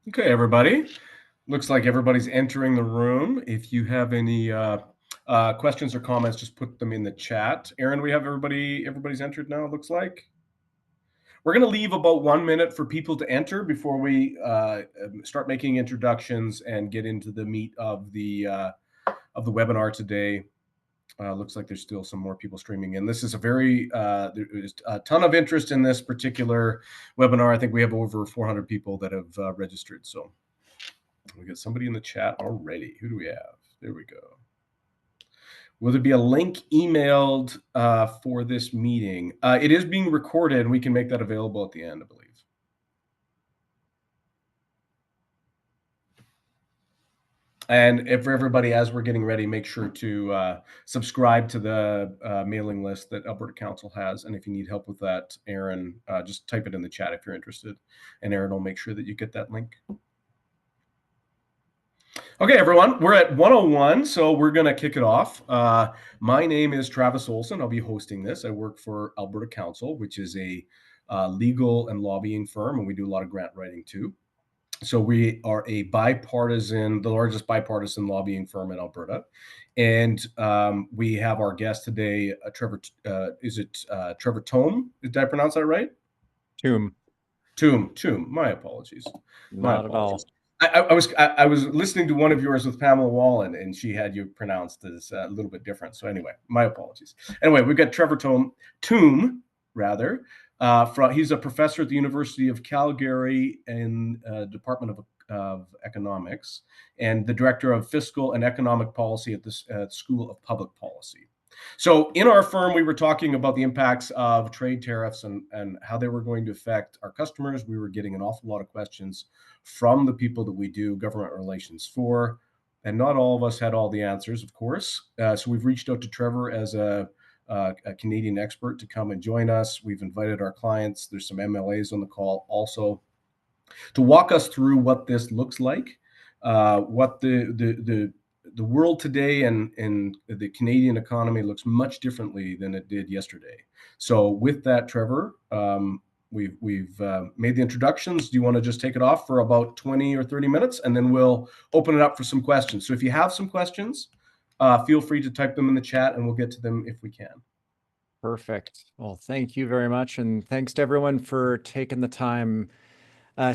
Okay, everybody. Looks like everybody's entering the room. If you have any questions or comments, just put them in the chat. Aaron, we have everybody's entered now, it looks like. We're going to leave about 1 minute for people to enter before we start making introductions and get into the meat of the webinar today. Looks like there's still some more people streaming in. This is there's a ton of interest in this particular webinar. I think we have over 400 people that have registered. So we got somebody in the chat already. Who do we have? There we go. Will there be a link emailed for this meeting? It is being recorded, and we can make that available at the end, I believe. And for everybody, as we're getting ready, make sure to subscribe to the mailing list that Alberta Council has. And if you need help with that, Aaron, just type it in the chat if you're interested, and Aaron will make sure that you get that link. Okay, everyone, we're at 101, so we're going to kick it off. My name is Travis Olson. I'll be hosting this. I work for Alberta Council, which is a legal and lobbying firm, and we do a lot of grant writing too. So we are the largest bipartisan lobbying firm in Alberta. And we have our guest today, Trevor. Is it Trevor Tombe? Did I pronounce that right? Tombe. My apologies. Not at all. I was listening to one of yours with Pamela Wallen, and she had you pronounced as a little bit different. So anyway, my apologies. Anyway, we've got Trevor Tombe, rather. He's a professor at the University of Calgary in Department of Economics, and the director of fiscal and economic policy at the School of Public Policy. So in our firm, we were talking about the impacts of trade tariffs and how they were going to affect our customers. We were getting an awful lot of questions from the people that we do government relations for. And not all of us had all the answers, of course. So we've reached out to Trevor as a Canadian expert to come and join us. We've invited our clients. There's some MLAs on the call also to walk us through what this looks like, what the world today and the Canadian economy looks much differently than it did yesterday. So with that, Trevor, we've made the introductions. Do you want to just take it off for about 20 or 30 minutes, and then we'll open it up for some questions. So if you have some questions, feel free to type them in the chat, and we'll get to them if we can. Perfect. Well, thank you very much. And thanks to everyone for taking the time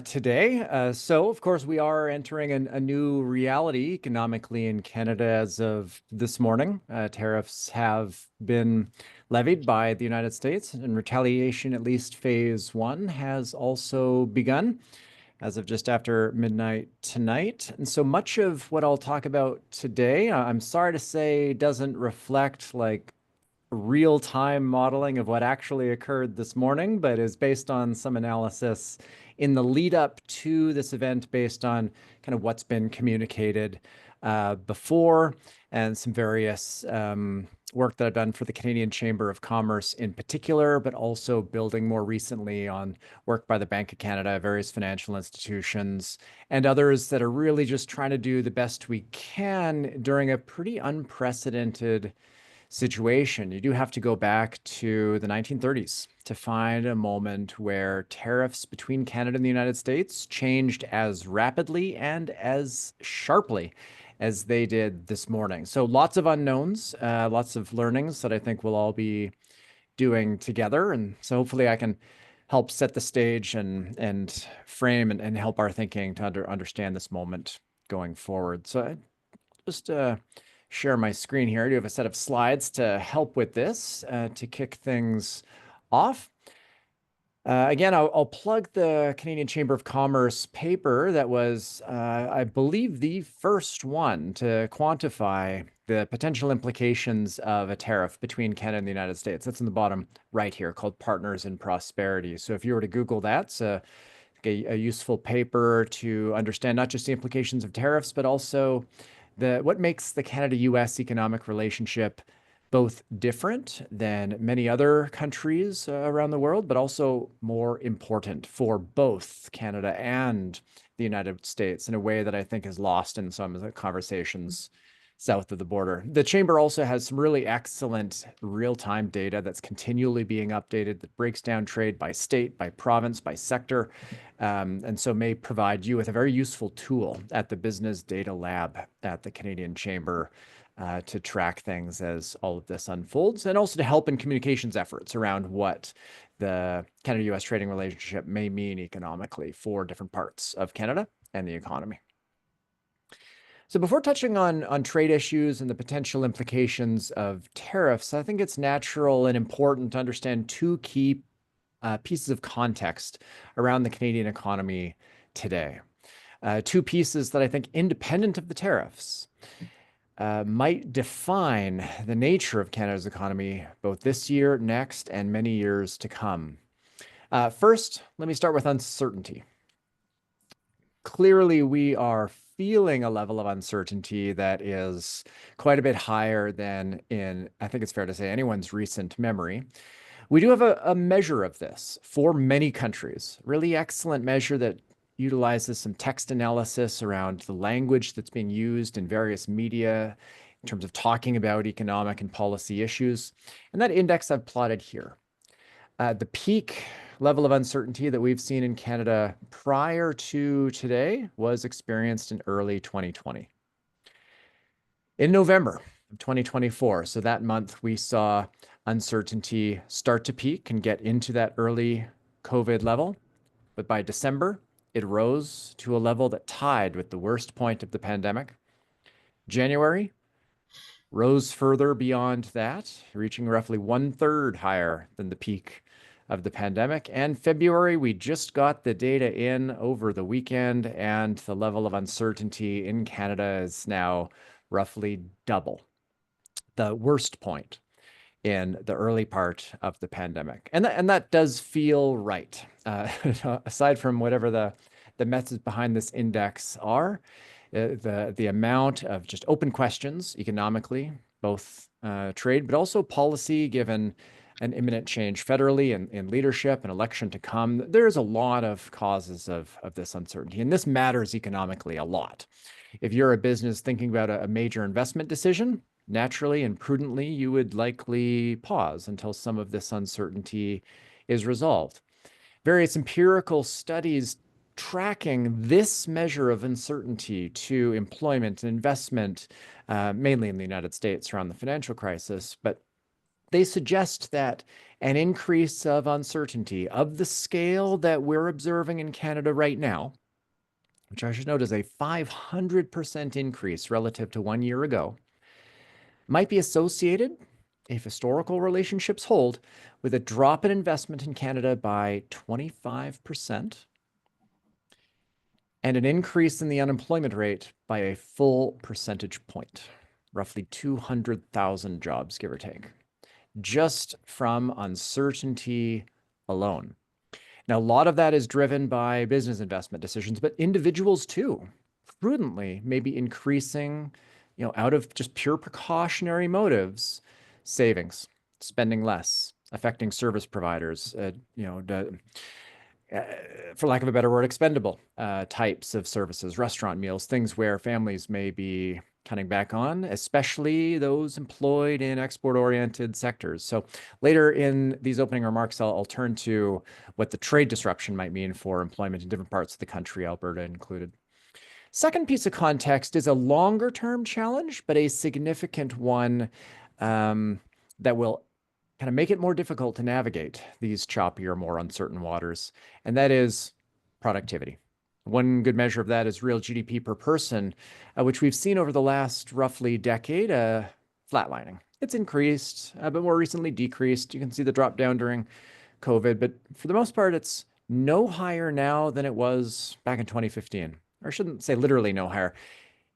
today. So, of course, we are entering a new reality economically in Canada as of this morning. Tariffs have been levied by the United States, and retaliation, at least phase one, has also begun as of just after midnight tonight. And so much of what I'll talk about today, I'm sorry to say, doesn't reflect like real-time modeling of what actually occurred this morning, but is based on some analysis in the lead up to this event based on kind of what's been communicated before and some various work that I've done for the Canadian Chamber of Commerce in particular, but also building more recently on work by the Bank of Canada, various financial institutions, and others that are really just trying to do the best we can during a pretty unprecedented situation. You do have to go back to the 1930s to find a moment where tariffs between Canada and the United States changed as rapidly and as sharply as they did this morning. So lots of unknowns, lots of learnings that I think we'll all be doing together. And so hopefully I can help set the stage and frame and help our thinking to understand this moment going forward. So I just share my screen here. I do have a set of slides to help with this to kick things off. Again, I'll plug the Canadian Chamber of Commerce paper that was, I believe, the first one to quantify the potential implications of a tariff between Canada and the United States. That's in the bottom right here, called Partners in Prosperity. So if you were to Google that, it's a useful paper to understand not just the implications of tariffs, but also what makes the Canada-US economic relationship both different than many other countries around the world, but also more important for both Canada and the United States in a way that I think is lost in some of the conversations south of the border. The chamber also has some really excellent real-time data that's continually being updated that breaks down trade by state, by province, by sector, and so may provide you with a very useful tool at the Business Data Lab at the Canadian Chamber to track things as all of this unfolds, and also to help in communications efforts around what the Canada-US trading relationship may mean economically for different parts of Canada and the economy. So before touching on trade issues and the potential implications of tariffs, I think it's natural and important to understand two key pieces of context around the Canadian economy today. Two pieces that I think, independent of the tariffs, might define the nature of Canada's economy both this year, next, and many years to come. First, let me start with uncertainty. Clearly, we are feeling a level of uncertainty that is quite a bit higher than in, I think it's fair to say, anyone's recent memory. We do have a measure of this for many countries, really excellent measure that utilizes some text analysis around the language that's being used in various media in terms of talking about economic and policy issues. And that index I've plotted here. The peak level of uncertainty that we've seen in Canada prior to today was experienced in early 2020. In November of 2024, so that month, we saw uncertainty start to peak and get into that early COVID level. But by December, it rose to a level that tied with the worst point of the pandemic. January rose further beyond that, reaching roughly 1/3 higher than the peak of the pandemic. And February, we just got the data in over the weekend, and the level of uncertainty in Canada is now roughly double the worst point in the early part of the pandemic. And that does feel right. Aside from whatever the methods behind this index are, the amount of just open questions economically, both trade, but also policy, given an imminent change federally in leadership, an election to come. There's a lot of causes of this uncertainty, and this matters economically a lot. If you're a business thinking about a major investment decision, naturally and prudently, you would likely pause until some of this uncertainty is resolved. Various empirical studies tracking this measure of uncertainty to employment and investment, mainly in the United States around the financial crisis, but they suggest that an increase of uncertainty of the scale that we're observing in Canada right now, which I should note is a 500% increase relative to 1 year ago, might be associated, if historical relationships hold, with a drop in investment in Canada by 25% and an increase in the unemployment rate by a full percentage point, roughly 200,000 jobs, give or take, just from uncertainty alone. Now, a lot of that is driven by business investment decisions, but individuals too, prudently maybe increasing, out of just pure precautionary motives, savings, spending less, affecting service providers, for lack of a better word, expendable types of services, restaurant meals, things where families may be cutting back on, especially those employed in export-oriented sectors. So later in these opening remarks, I'll turn to what the trade disruption might mean for employment in different parts of the country, Alberta included. Second piece of context is a longer-term challenge, but a significant one that will kind of make it more difficult to navigate these choppier, more uncertain waters, and that is productivity. One good measure of that is real GDP per person, which we've seen over the last roughly decade, flatlining. It's increased, but more recently decreased. You can see the drop down during COVID, but for the most part, it's no higher now than it was back in 2015. Or I shouldn't say literally no higher.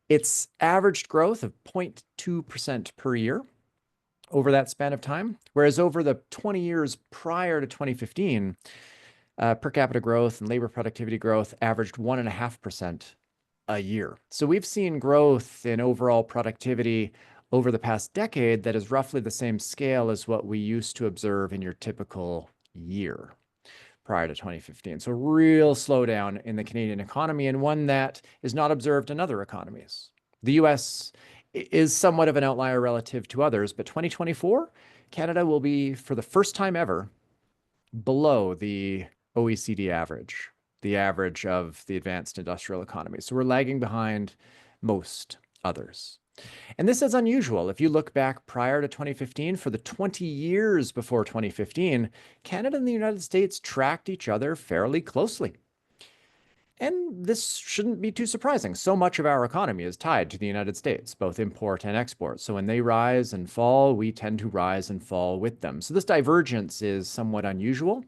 It's averaged growth of 0.2% per year over that span of time, whereas over the 20 years prior to 2015, per capita growth and labor productivity growth averaged 1.5% a year. So we've seen growth in overall productivity over the past decade that is roughly the same scale as what we used to observe in your typical year prior to 2015. So real slowdown in the Canadian economy, and one that is not observed in other economies. The US is somewhat of an outlier relative to others, but 2024, Canada will be, for the first time ever, below the OECD average, the average of the advanced industrial economy. So we're lagging behind most others. And this is unusual. If you look back prior to 2015, for the 20 years before 2015, Canada and the United States tracked each other fairly closely. And this shouldn't be too surprising. So much of our economy is tied to the United States, both import and export. So when they rise and fall, we tend to rise and fall with them. So this divergence is somewhat unusual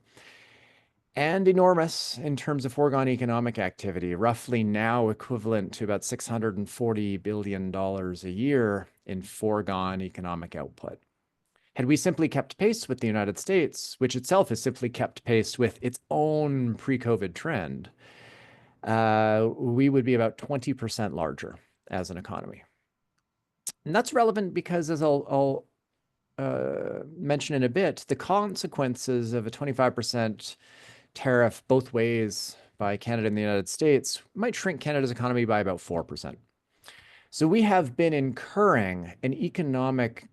and enormous in terms of foregone economic activity, roughly now equivalent to about $640 billion a year in foregone economic output. Had we simply kept pace with the United States, which itself has simply kept pace with its own pre-COVID trend, we would be about 20% larger as an economy. And that's relevant because, as I'll mention in a bit, the consequences of a 25% tariff both ways by Canada and the United States might shrink Canada's economy by about 4%. So we have been incurring an economic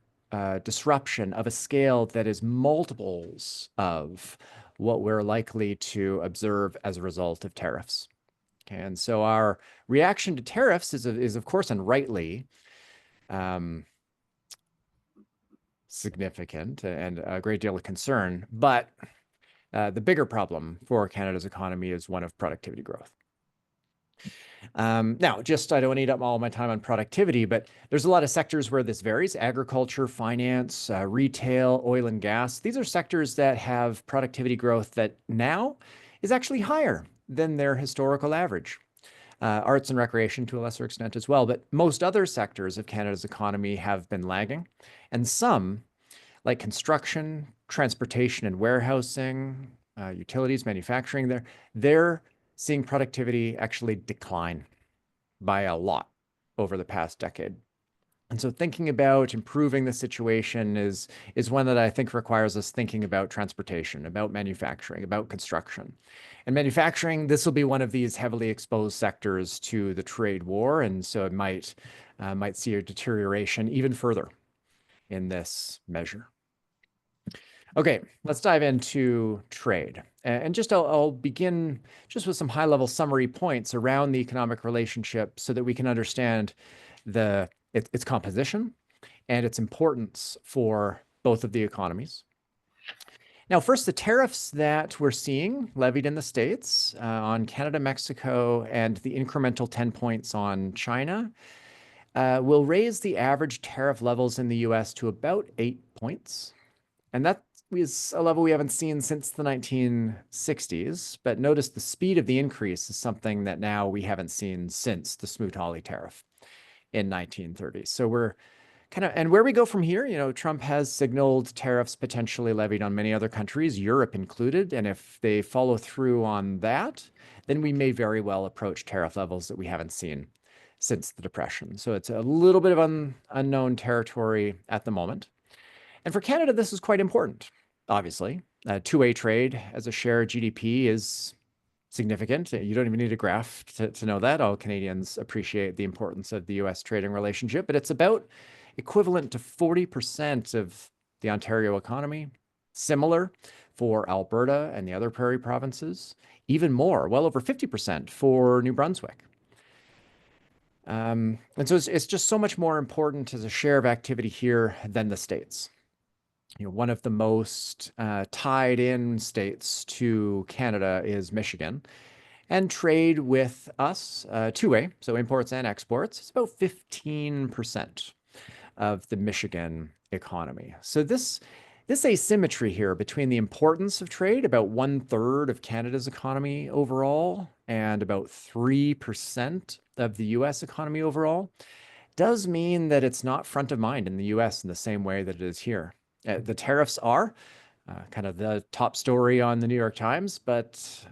disruption of a scale that is multiples of what we're likely to observe as a result of tariffs. Okay, and so our reaction to tariffs is of course, and rightly, significant and a great deal of concern, but the bigger problem for Canada's economy is one of productivity growth. Now, I don't eat up all my time on productivity, but there's a lot of sectors where this varies: agriculture, finance, retail, oil and gas. These are sectors that have productivity growth that now is actually higher than their historical average. Arts and recreation to a lesser extent as well, but most other sectors of Canada's economy have been lagging, and some, like construction, transportation and warehousing, utilities, manufacturing, they're seeing productivity actually decline by a lot over the past decade. And so thinking about improving the situation is one that I think requires us thinking about transportation, about manufacturing, about construction. And manufacturing, this will be one of these heavily exposed sectors to the trade war, and so it might see a deterioration even further in this measure. Okay, let's dive into trade. And I'll begin just with some high-level summary points around the economic relationship so that we can understand its composition and its importance for both of the economies. Now, first, the tariffs that we're seeing levied in the States on Canada, Mexico, and the incremental 10 points on China will raise the average tariff levels in the US to about 8 points. And that is a level we haven't seen since the 1960s, but notice the speed of the increase is something that now we haven't seen since the Smoot-Hawley tariff in 1930. So we're and where we go from here, Trump has signaled tariffs potentially levied on many other countries, Europe included, and if they follow through on that, then we may very well approach tariff levels that we haven't seen since the Depression. So it's a little bit of unknown territory at the moment. And for Canada, this is quite important, obviously. Two-way trade as a share of GDP is significant. You don't even need a graph to know that. All Canadians appreciate the importance of the US trading relationship, but it's about equivalent to 40% of the Ontario economy, similar for Alberta and the other prairie provinces, even more, well over 50% for New Brunswick. And so it's just so much more important as a share of activity here than the States. One of the most tied in states to Canada is Michigan, and trade with us two-way, so imports and exports, is about 15% of the Michigan economy. So this asymmetry here between the importance of trade, about 1/3 of Canada's economy overall, and about 3% of the US economy overall, does mean that it's not front of mind in the US in the same way that it is here. The tariffs are kind of the top story on the New York Times, but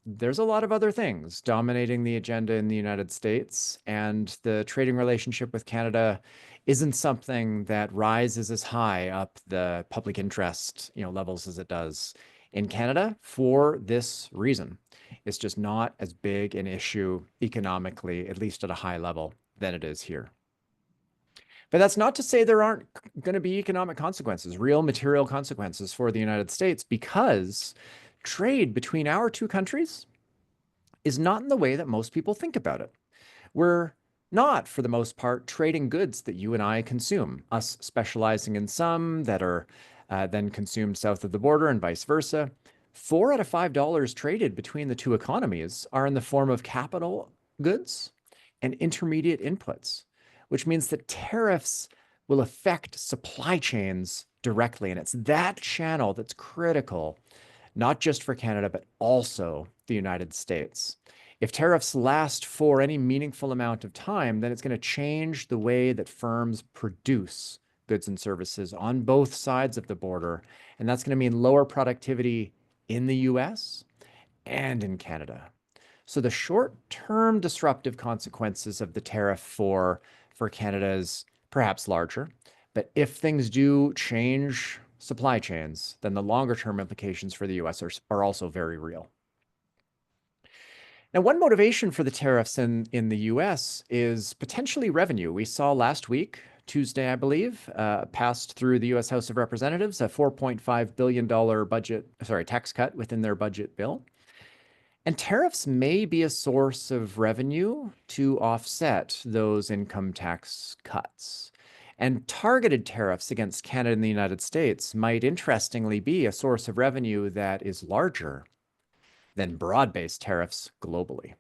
there's a lot of other things dominating the agenda in the United States, and the trading relationship with Canada isn't something that rises as high up the public interest levels as it does in Canada for this reason. It's just not as big an issue economically, at least at a high level, than it is here. But that's not to say there aren't going to be economic consequences, real material consequences for the United States, because trade between our two countries is not in the way that most people think about it. We're not, for the most part, trading goods that you and I consume, us specializing in some that are then consumed south of the border and vice versa. $4 out of $5 traded between the two economies are in the form of capital goods and intermediate inputs, which means that tariffs will affect supply chains directly. And it's that channel that's critical, not just for Canada, but also the United States. If tariffs last for any meaningful amount of time, then it's going to change the way that firms produce goods and services on both sides of the border. And that's going to mean lower productivity in the US and in Canada. So the short-term disruptive consequences of the tariff for Canada is perhaps larger. But if things do change supply chains, then the longer-term implications for the US are also very real. Now, one motivation for the tariffs in the US is potentially revenue. We saw last week, Tuesday, I believe, passed through the US House of Representatives, a $4.5 billion tax cut within their budget bill. And tariffs may be a source of revenue to offset those income tax cuts. And targeted tariffs against Canada and the United States might interestingly be a source of revenue that is larger than broad-based tariffs globally.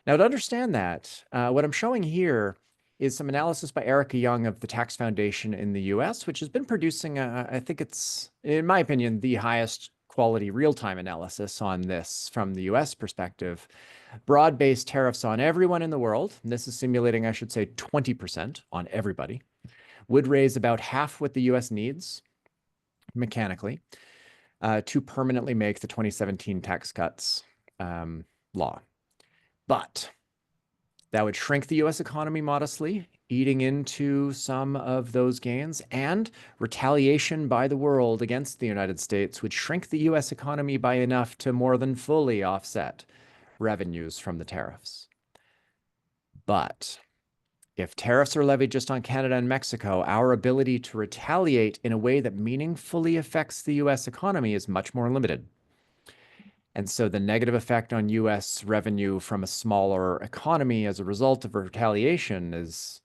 Now, to understand that, what I'm showing here is some analysis by Erica Young of the Tax Foundation in the US, which has been producing, I think it's, in my opinion, the highest quality real-time analysis on this from the US perspective. Broad-based tariffs on everyone in the world, and this is simulating, I should say, 20% on everybody, would raise about half what the US needs mechanically to permanently make the 2017 tax cuts law. But that would shrink the US economy modestly, eating into some of those gains, and retaliation by the world against the United States would shrink the US economy by enough to more than fully offset revenues from the tariffs. But if tariffs are levied just on Canada and Mexico, our ability to retaliate in a way that meaningfully affects the US economy is much more limited. And so the negative effect on US revenue from a smaller economy as a result of retaliation is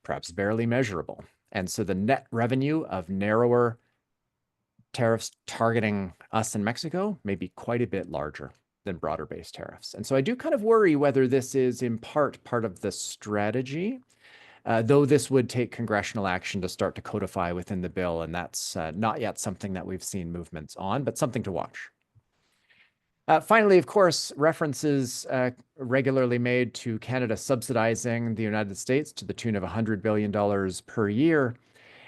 perhaps barely measurable. And so the net revenue of narrower tariffs targeting us and Mexico may be quite a bit larger than broader based tariffs. And so I do kind of worry whether this is in part of the strategy, though this would take congressional action to start to codify within the bill. And that's not yet something that we've seen movements on, but something to watch. Finally, of course, references regularly made to Canada subsidizing the United States to the tune of $100 billion per year.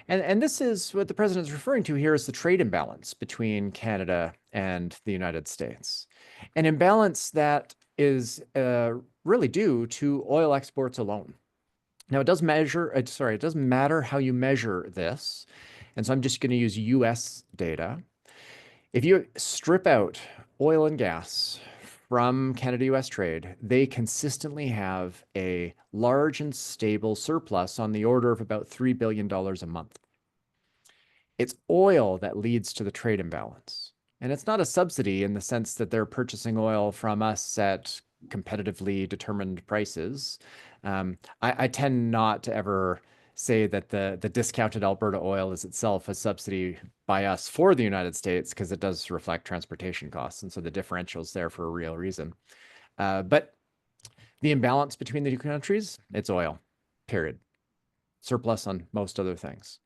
And this is what the president is referring to here is the trade imbalance between Canada and the United States. An imbalance that is really due to oil exports alone. Now, it doesn't matter how you measure this. And so I'm just going to use US data. If you strip out oil and gas from Canada-US trade, they consistently have a large and stable surplus on the order of about $3 billion a month. It's oil that leads to the trade imbalance. And it's not a subsidy in the sense that they're purchasing oil from us at competitively determined prices. I tend not to ever say that the discounted Alberta oil is itself a subsidy by us for the United States, because it does reflect transportation costs. And so the differential is there for a real reason. But the imbalance between the two countries, it's oil, period. Surplus on most other things.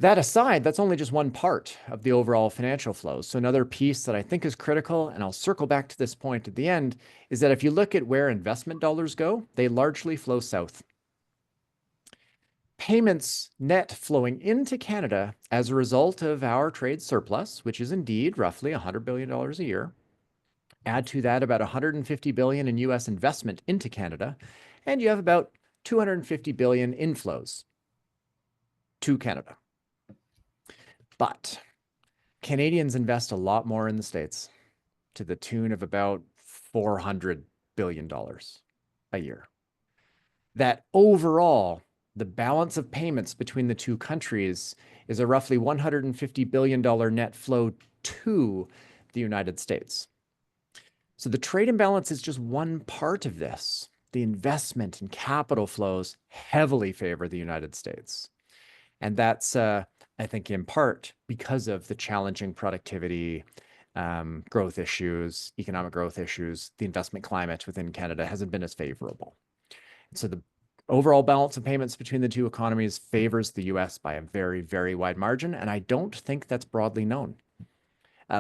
That aside, that's only just one part of the overall financial flows. So another piece that I think is critical, and I'll circle back to this point at the end, is that if you look at where investment dollars go, they largely flow south. Payments net flowing into Canada as a result of our trade surplus, which is indeed roughly $100 billion a year, add to that about $150 billion in US investment into Canada, and you have about $250 billion inflows to Canada. But Canadians invest a lot more in the States, to the tune of about $400 billion a year. That overall the balance of payments between the two countries is a roughly $150 billion net flow to the United States. So the trade imbalance is just one part of this. The investment and capital flows heavily favor the United States. And that's, I think, in part because of the challenging productivity, growth issues, economic growth issues. The investment climate within Canada hasn't been as favorable. So the overall balance of payments between the two economies favors the US by a very, very wide margin. And I don't think that's broadly known,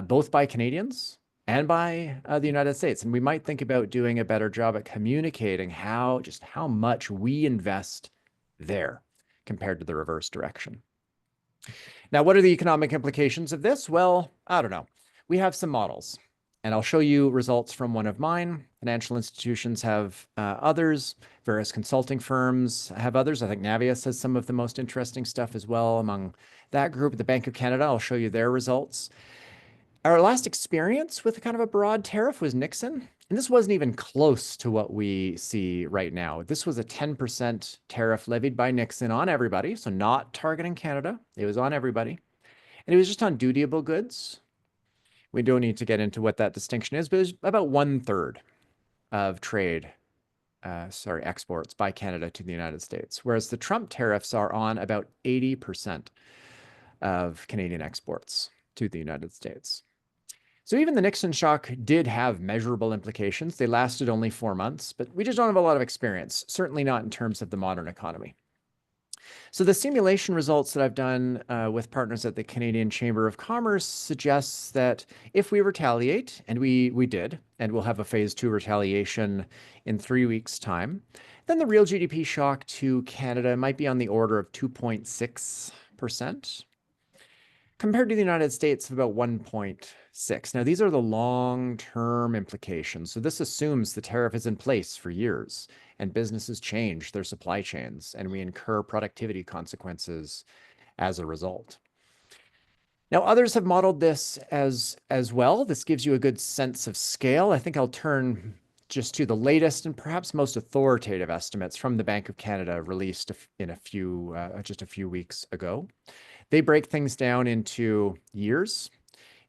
both by Canadians and by the United States. And we might think about doing a better job at communicating how much we invest there compared to the reverse direction. Now, what are the economic implications of this? Well, I don't know. We have some models, and I'll show you results from one of mine. Financial institutions have others. Various consulting firms have others. I think Navius has some of the most interesting stuff as well among that group. The Bank of Canada, I'll show you their results. Our last experience with kind of a broad tariff was Nixon, and this wasn't even close to what we see right now. This was a 10% tariff levied by Nixon on everybody, so not targeting Canada. It was on everybody, and it was just on dutiable goods. We don't need to get into what that distinction is, but it's about 1/3 of trade, exports by Canada to the United States, whereas the Trump tariffs are on about 80% of Canadian exports to the United States. So even the Nixon shock did have measurable implications. They lasted only 4 months, but we just don't have a lot of experience, certainly not in terms of the modern economy. So the simulation results that I've done with partners at the Canadian Chamber of Commerce suggests that if we retaliate, and we did, and we'll have a phase 2 retaliation in 3 weeks' time, then the real GDP shock to Canada might be on the order of 2.6%. Compared to the United States of about 1.6. Now, these are the long-term implications. So this assumes the tariff is in place for years and businesses change their supply chains and we incur productivity consequences as a result. Now, others have modeled this as well. This gives you a good sense of scale. I think I'll turn just to the latest and perhaps most authoritative estimates from the Bank of Canada released in just a few weeks ago. They break things down into years.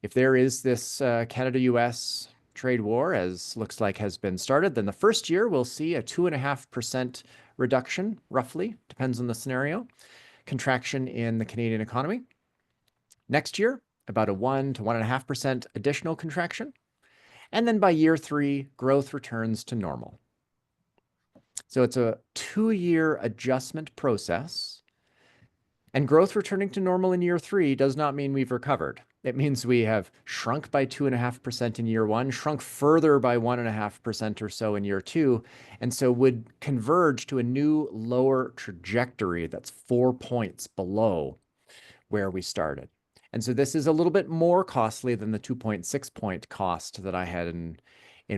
If there is this Canada-US trade war, as looks like has been started, then the first year we'll see a 2.5% reduction, roughly, depends on the scenario, contraction in the Canadian economy. Next year, about a 1 to 1.5% additional contraction. And then by year 3, growth returns to normal. So it's a 2-year adjustment process. And growth returning to normal in year 3 does not mean we've recovered. It means we have shrunk by 2.5% in year 1, shrunk further by 1.5% or so in year 2, and so would converge to a new lower trajectory that's 4 points below where we started. And so this is a little bit more costly than the 2.6 point cost that I had in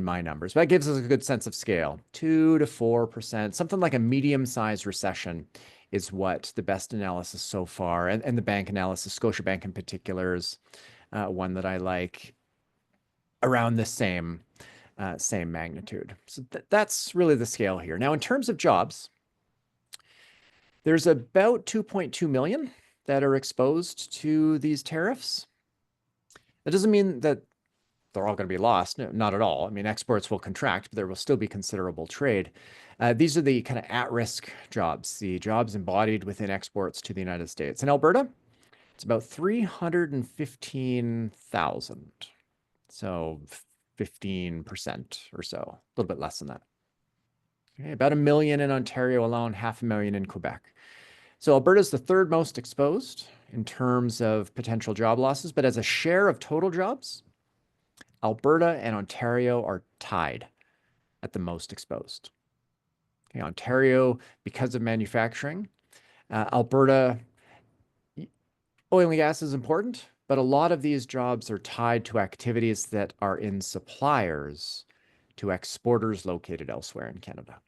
my numbers. But that gives us a good sense of scale, 2 to 4%, something like a medium-sized recession is what the best analysis so far, and the bank analysis, Scotiabank in particular, is one that I like, around the same magnitude. So that's really the scale here. Now, in terms of jobs, there's about 2.2 million that are exposed to these tariffs. That doesn't mean that they're all going to be lost. No, not at all. I mean, exports will contract, but there will still be considerable trade. These are the kind of at-risk jobs, the jobs embodied within exports to the United States. In Alberta, it's about 315,000. So 15% or so, a little bit less than that. Okay, about 1 million in Ontario alone, 500,000 in Quebec. So Alberta is the third most exposed in terms of potential job losses, but as a share of total jobs, Alberta and Ontario are tied at the most exposed. Okay, Ontario, because of manufacturing. Alberta, oil and gas is important, but a lot of these jobs are tied to activities that are in suppliers to exporters located elsewhere in Canada.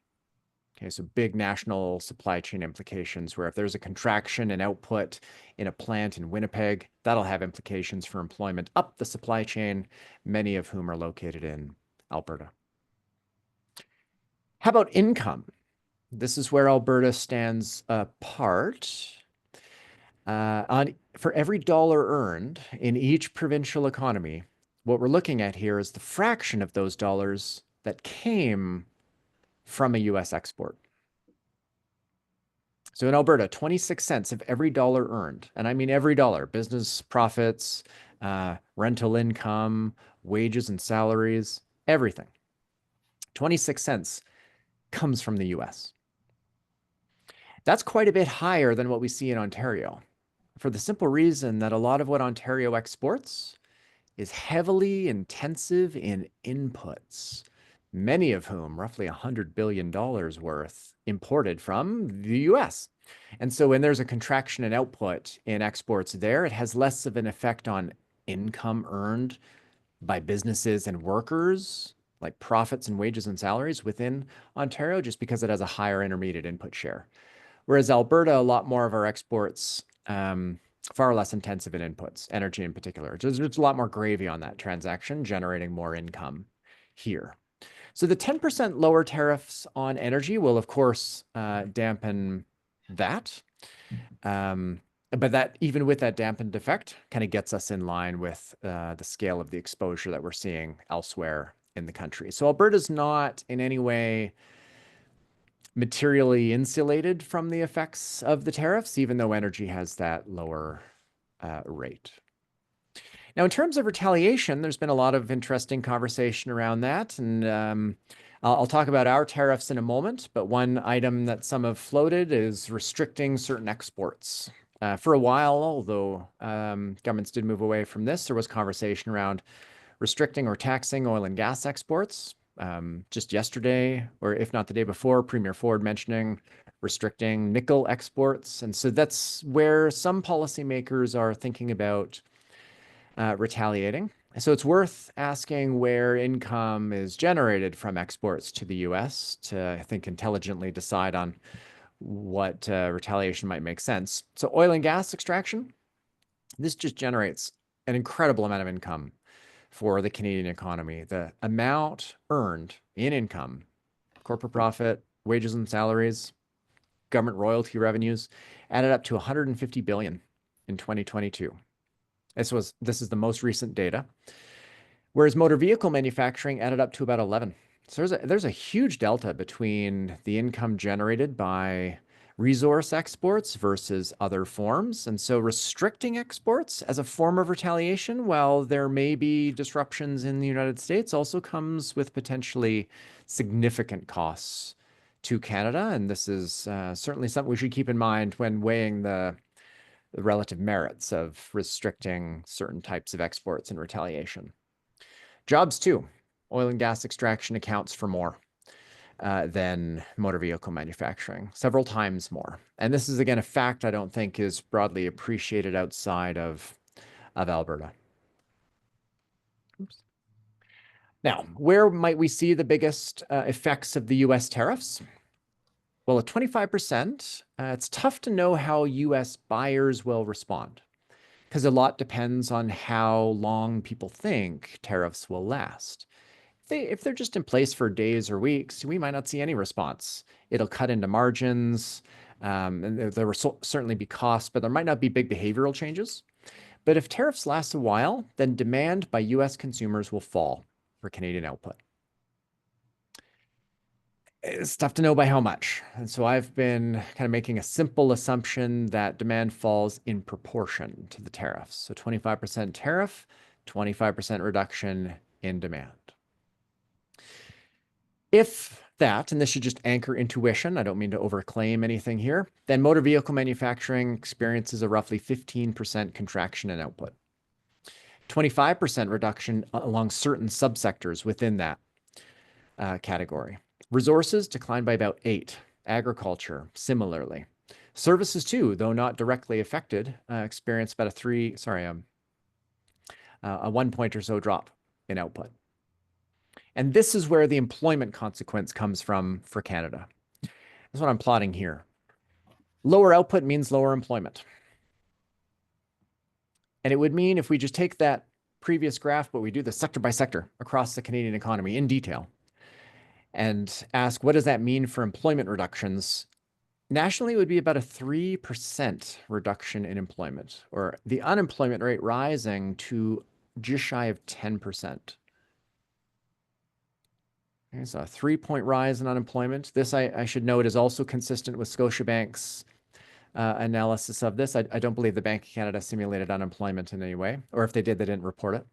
Okay, so big national supply chain implications where if there's a contraction in output in a plant in Winnipeg, that'll have implications for employment up the supply chain, many of whom are located in Alberta. How about income? This is where Alberta stands apart. For every dollar earned in each provincial economy, what we're looking at here is the fraction of those dollars that came from a US export. So in Alberta, 26 cents of every dollar earned, and I mean every dollar, business profits, rental income, wages and salaries, everything. 26 cents comes from the US. That's quite a bit higher than what we see in Ontario, for the simple reason that a lot of what Ontario exports is heavily intensive in inputs, many of whom, roughly $100 billion worth, imported from the US. And so when there's a contraction in output in exports there, it has less of an effect on income earned by businesses and workers, like profits and wages and salaries within Ontario, just because it has a higher intermediate input share. Whereas Alberta, a lot more of our exports, far less intensive in inputs, energy in particular. There's a lot more gravy on that transaction, generating more income here. So the 10% lower tariffs on energy will, of course, dampen that. But that, even with that dampened effect, kind of gets us in line with the scale of the exposure that we're seeing elsewhere in the country. So Alberta's not in any way materially insulated from the effects of the tariffs, even though energy has that lower rate. Now, in terms of retaliation, there's been a lot of interesting conversation around that, and I'll talk about our tariffs in a moment, but one item that some have floated is restricting certain exports. For a while, although governments did move away from this, there was conversation around restricting or taxing oil and gas exports. Just yesterday, or if not the day before, Premier Ford mentioning restricting nickel exports. And so that's where some policymakers are thinking about retaliating. So it's worth asking where income is generated from exports to the US to, I think, intelligently decide on what retaliation might make sense. So oil and gas extraction, this just generates an incredible amount of income for the Canadian economy. The amount earned in income, corporate profit, wages and salaries, government royalty revenues added up to 150 billion in 2022. This is the most recent data. Whereas motor vehicle manufacturing added up to about 11. So there's a huge delta between the income generated by resource exports versus other forms. And so restricting exports as a form of retaliation, while there may be disruptions in the United States, also comes with potentially significant costs to Canada. And this is certainly something we should keep in mind when weighing the relative merits of restricting certain types of exports in retaliation. Jobs too. Oil and gas extraction accounts for more than motor vehicle manufacturing, several times more. And this is, again, a fact I don't think is broadly appreciated outside of Alberta. Oops. Now, where might we see the biggest effects of the US tariffs? Well, at 25%, it's tough to know how US buyers will respond, because a lot depends on how long people think tariffs will last. If they're just in place for days or weeks, we might not see any response. It'll cut into margins, and there will certainly be costs, but there might not be big behavioral changes. But if tariffs last a while, then demand by US consumers will fall for Canadian output. It's tough to know by how much. And so I've been kind of making a simple assumption that demand falls in proportion to the tariffs. So 25% tariff, 25% reduction in demand. If that, and this should just anchor intuition, I don't mean to overclaim anything here, then motor vehicle manufacturing experiences a roughly 15% contraction in output. 25% reduction along certain subsectors within that category. Resources declined by about 8. Agriculture, similarly. Services too, though not directly affected, experienced about a 1 point or so drop in output. And this is where the employment consequence comes from for Canada. That's what I'm plotting here. Lower output means lower employment. And it would mean, if we just take that previous graph, but we do the sector by sector across the Canadian economy in detail, and ask, what does that mean for employment reductions? Nationally, it would be about a 3% reduction in employment, or the unemployment rate rising to just shy of 10%. Okay, so a 3-point rise in unemployment. This, I should note, is also consistent with Scotiabank's analysis of this. I don't believe the Bank of Canada simulated unemployment in any way, or if they did, they didn't report it.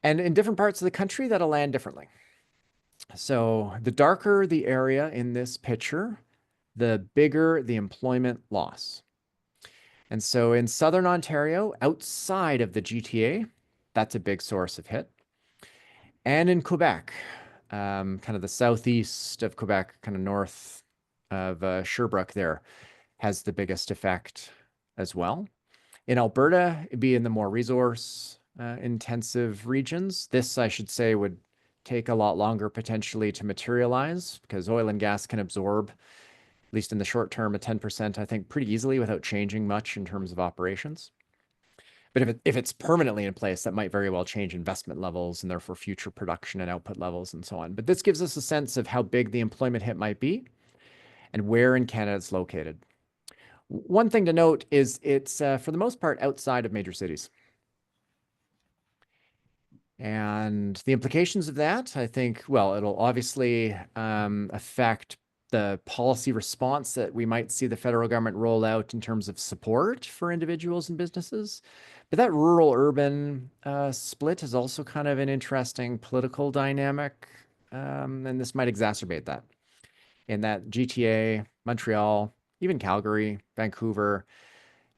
And in different parts of the country, that'll land differently. So the darker the area in this picture, the bigger the employment loss. And so in Southern Ontario, outside of the GTA, that's a big source of hit. And in Quebec, kind of the southeast of Quebec, kind of north of Sherbrooke there, has the biggest effect as well. In Alberta, it'd be in the more resource intensive regions. This, I should say, would take a lot longer potentially to materialize because oil and gas can absorb, at least in the short term, a 10%, I think, pretty easily without changing much in terms of operations. But if it's permanently in place, that might very well change investment levels and therefore future production and output levels and so on. But this gives us a sense of how big the employment hit might be and where in Canada it's located. One thing to note is it's, for the most part, outside of major cities. And the implications of that, I think, well, it'll obviously affect the policy response that we might see the federal government roll out in terms of support for individuals and businesses. But that rural-urban split is also kind of an interesting political dynamic, and this might exacerbate that. In that GTA, Montreal, even Calgary, Vancouver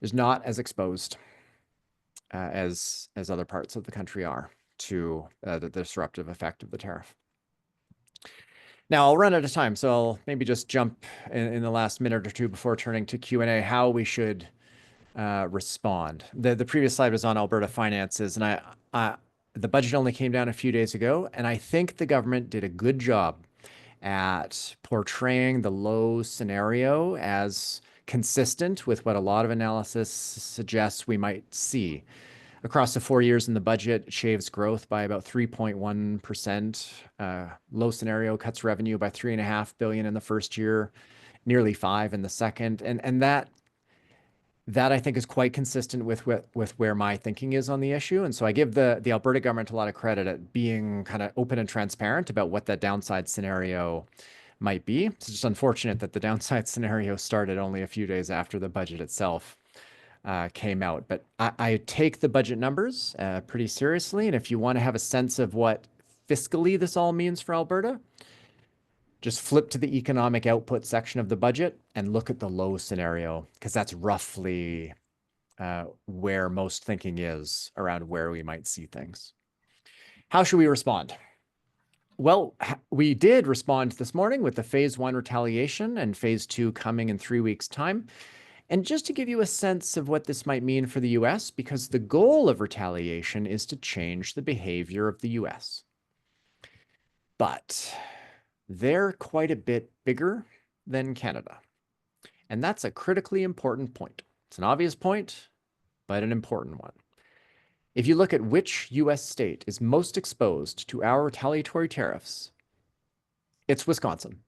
is not as exposed as other parts of the country are to the disruptive effect of the tariff. Now, I'll run out of time, so I'll maybe just jump in the last minute or two before turning to Q&A how we should respond. The previous slide was on Alberta finances, and the budget only came down a few days ago, and I think the government did a good job at portraying the low scenario as consistent with what a lot of analysis suggests we might see. Across the 4 years in the budget, it shaves growth by about 3.1%. Low scenario cuts revenue by $3.5 billion in the first year, nearly $5 billion in the second. And that I think is quite consistent with where my thinking is on the issue. And so I give the Alberta government a lot of credit at being kind of open and transparent about what that downside scenario might be. It's just unfortunate that the downside scenario started only a few days after the budget itself came out. But I take the budget numbers pretty seriously. And if you want to have a sense of what fiscally this all means for Alberta, just flip to the economic output section of the budget and look at the low scenario, because that's roughly where most thinking is around where we might see things. How should we respond? Well, we did respond this morning with the phase 1 retaliation and phase 2 coming in 3 weeks' time. And just to give you a sense of what this might mean for the US, because the goal of retaliation is to change the behavior of the US. But they're quite a bit bigger than Canada. And that's a critically important point. It's an obvious point, but an important one. If you look at which US state is most exposed to our retaliatory tariffs, it's Wisconsin.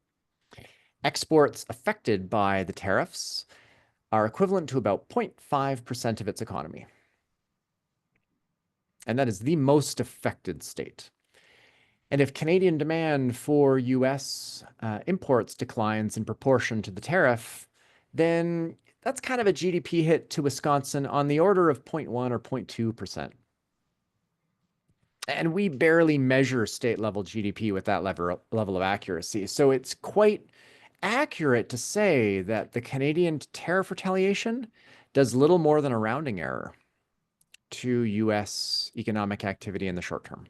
Exports affected by the tariffs are equivalent to about 0.5% of its economy. And that is the most affected state. And if Canadian demand for US imports declines in proportion to the tariff, then that's kind of a GDP hit to Wisconsin on the order of 0.1 or 0.2%. And we barely measure state-level GDP with that level of accuracy. So it's quite accurate to say that the Canadian tariff retaliation does little more than a rounding error to US economic activity in the short term.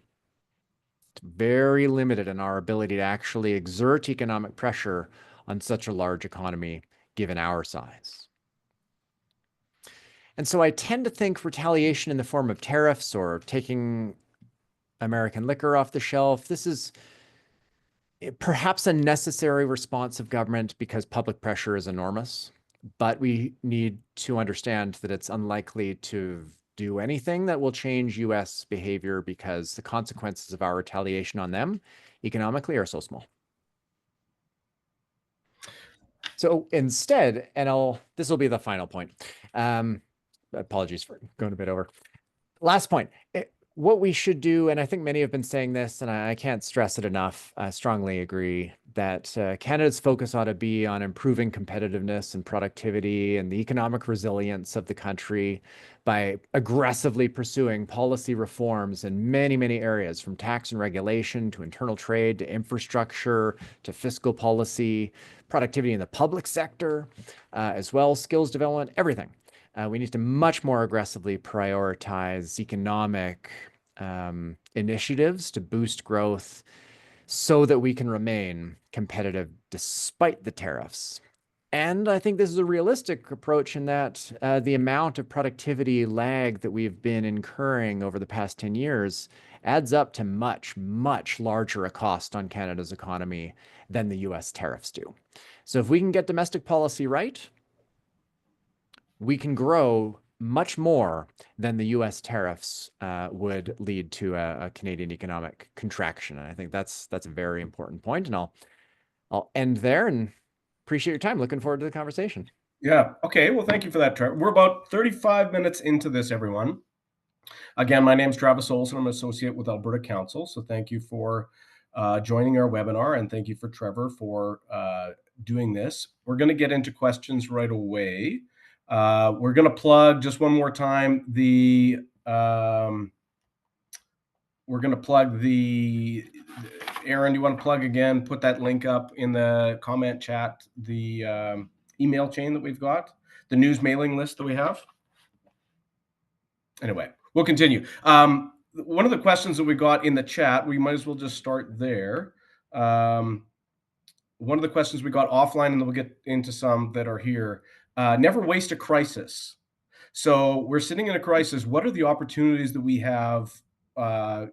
It's very limited in our ability to actually exert economic pressure on such a large economy given our size. And so I tend to think retaliation in the form of tariffs or taking American liquor off the shelf, this is perhaps a necessary response of government because public pressure is enormous, but we need to understand that it's unlikely to do anything that will change US behavior because the consequences of our retaliation on them economically are so small. So instead, this will be the final point. Apologies for going a bit over. Last point. What we should do, and I think many have been saying this, and I can't stress it enough, I strongly agree that Canada's focus ought to be on improving competitiveness and productivity and the economic resilience of the country by aggressively pursuing policy reforms in many, many areas, from tax and regulation to internal trade to infrastructure to fiscal policy, productivity in the public sector, as well, skills development, everything. We need to much more aggressively prioritize economic initiatives to boost growth so that we can remain competitive despite the tariffs. And I think this is a realistic approach in that the amount of productivity lag that we've been incurring over the past 10 years adds up to much, much larger a cost on Canada's economy than the US tariffs do. So if we can get domestic policy right, we can grow much more than the US tariffs would lead to a Canadian economic contraction. And I think that's a very important point. And I'll end there and appreciate your time. Looking forward to the conversation. Yeah. Okay. Well, thank you for that, Trevor. We're about 35 minutes into this, everyone. Again, my name is Travis Olson. I'm an associate with Alberta Council. So thank you for joining our webinar, and thank you for Trevor for doing this. We're going to get into questions right away. We're going to plug just one more time the we're going to plug the Aaron, do you want to plug again, put that link up in the comment chat, the email chain that we've got, the news mailing list that we have? Anyway, we'll continue. One of the questions that we got in the chat, we might as well just start there. One of the questions we got offline, and then we'll get into some that are here. Never waste a crisis. So we're sitting in a crisis. What are the opportunities that we have? A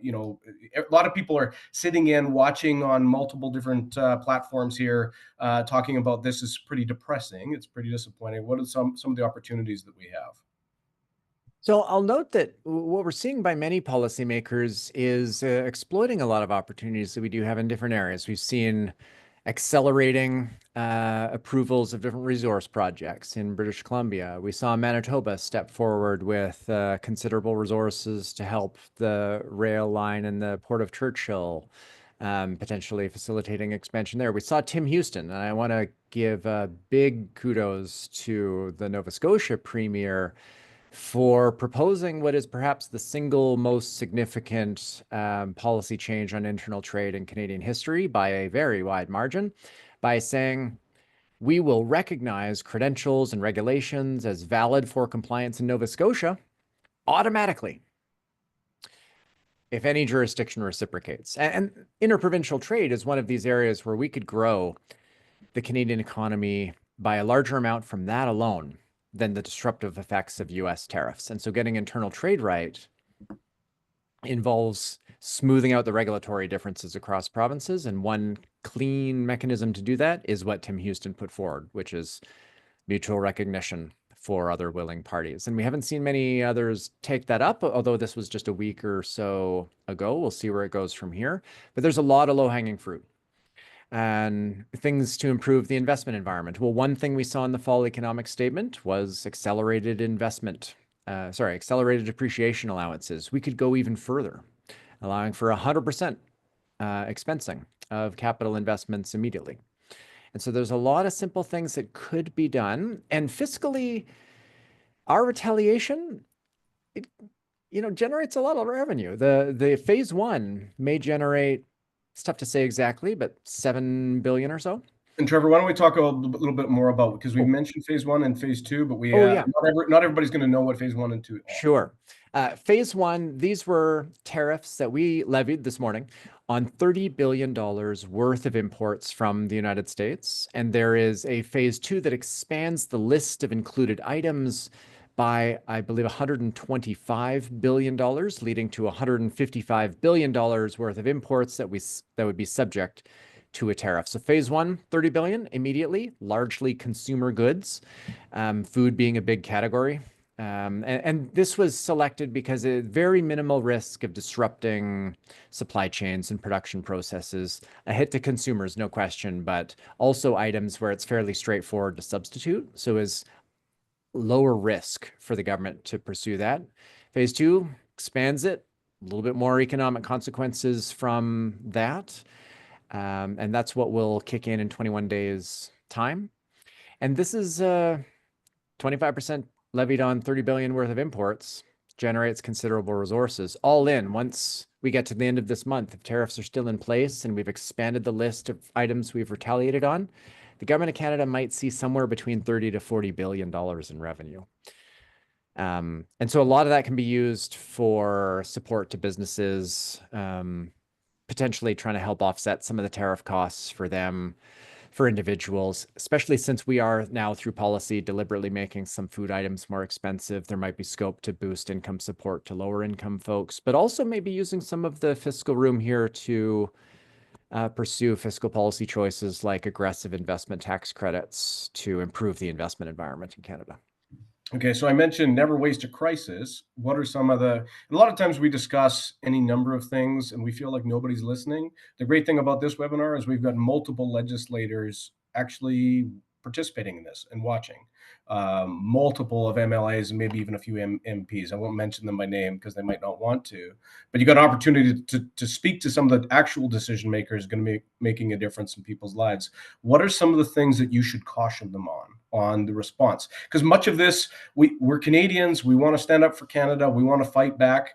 lot of people are sitting in, watching on multiple different platforms here, talking about this is pretty depressing. It's pretty disappointing. What are some of the opportunities that we have? So I'll note that what we're seeing by many policymakers is exploiting a lot of opportunities that we do have in different areas. We've seen accelerating approvals of different resource projects in British Columbia. We saw Manitoba step forward with considerable resources to help the rail line in the Port of Churchill, potentially facilitating expansion there. We saw Tim Houston, and I want to give big kudos to the Nova Scotia Premier for proposing what is perhaps the single most significant policy change on internal trade in Canadian history by a very wide margin, by saying we will recognize credentials and regulations as valid for compliance in Nova Scotia automatically if any jurisdiction reciprocates. And interprovincial trade is one of these areas where we could grow the Canadian economy by a larger amount from that alone than the disruptive effects of US tariffs. And so getting internal trade right involves smoothing out the regulatory differences across provinces. And one clean mechanism to do that is what Tim Houston put forward, which is mutual recognition for other willing parties. And we haven't seen many others take that up, although this was just a week or so ago. We'll see where it goes from here. But there's a lot of low-hanging fruit and things to improve the investment environment. Well, one thing we saw in the fall economic statement was accelerated depreciation allowances. We could go even further, allowing for 100% expensing of capital investments immediately. And so there's a lot of simple things that could be done. And fiscally, our retaliation, it generates a lot of revenue. The phase one may generate, it's tough to say exactly, but 7 billion or so. And Trevor, why don't we talk a little bit more about, because we mentioned phase one and phase two, but not everybody's going to know what phase one and two are. Sure. Phase one, these were tariffs that we levied this morning on $30 billion worth of imports from the United States. And there is a phase two that expands the list of included items by, I believe, $125 billion, leading to $155 billion worth of imports that would be subject to a tariff. So phase one, 30 billion immediately, largely consumer goods, food being a big category And this was selected because it very minimal risk of disrupting supply chains and production processes. A hit to consumers, no question, but also items where it's fairly straightforward to substitute. So is lower risk for the government to pursue that. Phase two expands it, a little bit more economic consequences from that. And that's what will kick in 21 days time. And this is 25% levied on 30 billion worth of imports, generates considerable resources. All in, once we get to the end of this month, if tariffs are still in place and we've expanded the list of items we've retaliated on, the government of Canada might see somewhere between 30 to 40 billion dollars in revenue. And so a lot of that can be used for support to businesses, potentially trying to help offset some of the tariff costs for them, for individuals, especially since we are now through policy deliberately making some food items more expensive. There might be scope to boost income support to lower income folks, but also maybe using some of the fiscal room here to pursue fiscal policy choices like aggressive investment tax credits to improve the investment environment in Canada. Okay, so I mentioned never waste a crisis. What are some of the, a lot of times we discuss any number of things and we feel like nobody's listening. The great thing about this webinar is we've got multiple legislators actually participating in this and watching. Multiple of MLAs and maybe even a few MPs. I won't mention them by name because they might not want to, but you got an opportunity to speak to some of the actual decision makers going to be making a difference in people's lives. What are some of the things that you should caution them on the response? Because much of this, we're Canadians, we want to stand up for Canada, we want to fight back.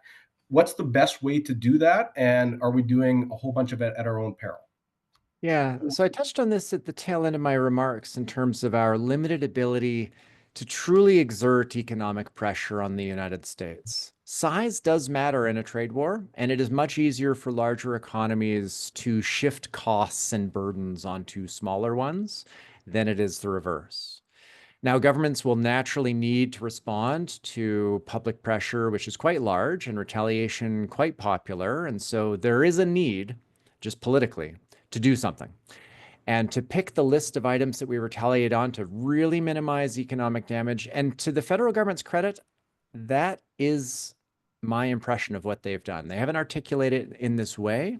What's the best way to do that? And are we doing a whole bunch of it at our own peril? Yeah, so I touched on this at the tail end of my remarks in terms of our limited ability to truly exert economic pressure on the United States. Size does matter in a trade war, and it is much easier for larger economies to shift costs and burdens onto smaller ones than it is the reverse. Now, governments will naturally need to respond to public pressure, which is quite large, and retaliation quite popular. And so there is a need, just politically, to do something and to pick the list of items that we retaliate on to really minimize economic damage. And to the federal government's credit, that is my impression of what they've done. They haven't articulated it in this way,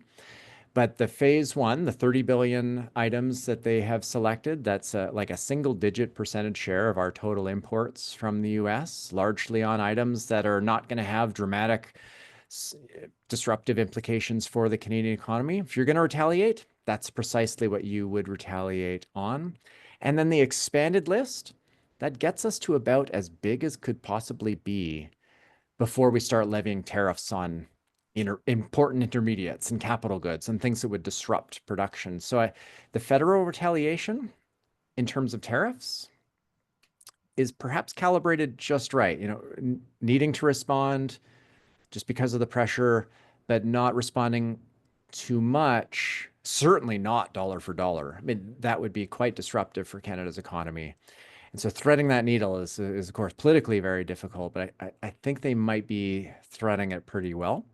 but the phase one, the 30 billion items that they have selected, that's like a single digit percentage share of our total imports from the US, largely on items that are not going to have dramatic disruptive implications for the Canadian economy. If you're going to retaliate, that's precisely what you would retaliate on. And then the expanded list, that gets us to about as big as could possibly be before we start levying tariffs on important intermediates and capital goods and things that would disrupt production. So the federal retaliation in terms of tariffs is perhaps calibrated just right, needing to respond just because of the pressure, but not responding too much, certainly not dollar for dollar. I mean, that would be quite disruptive for Canada's economy. And so threading that needle is of course, politically very difficult, but I think they might be threading it pretty well.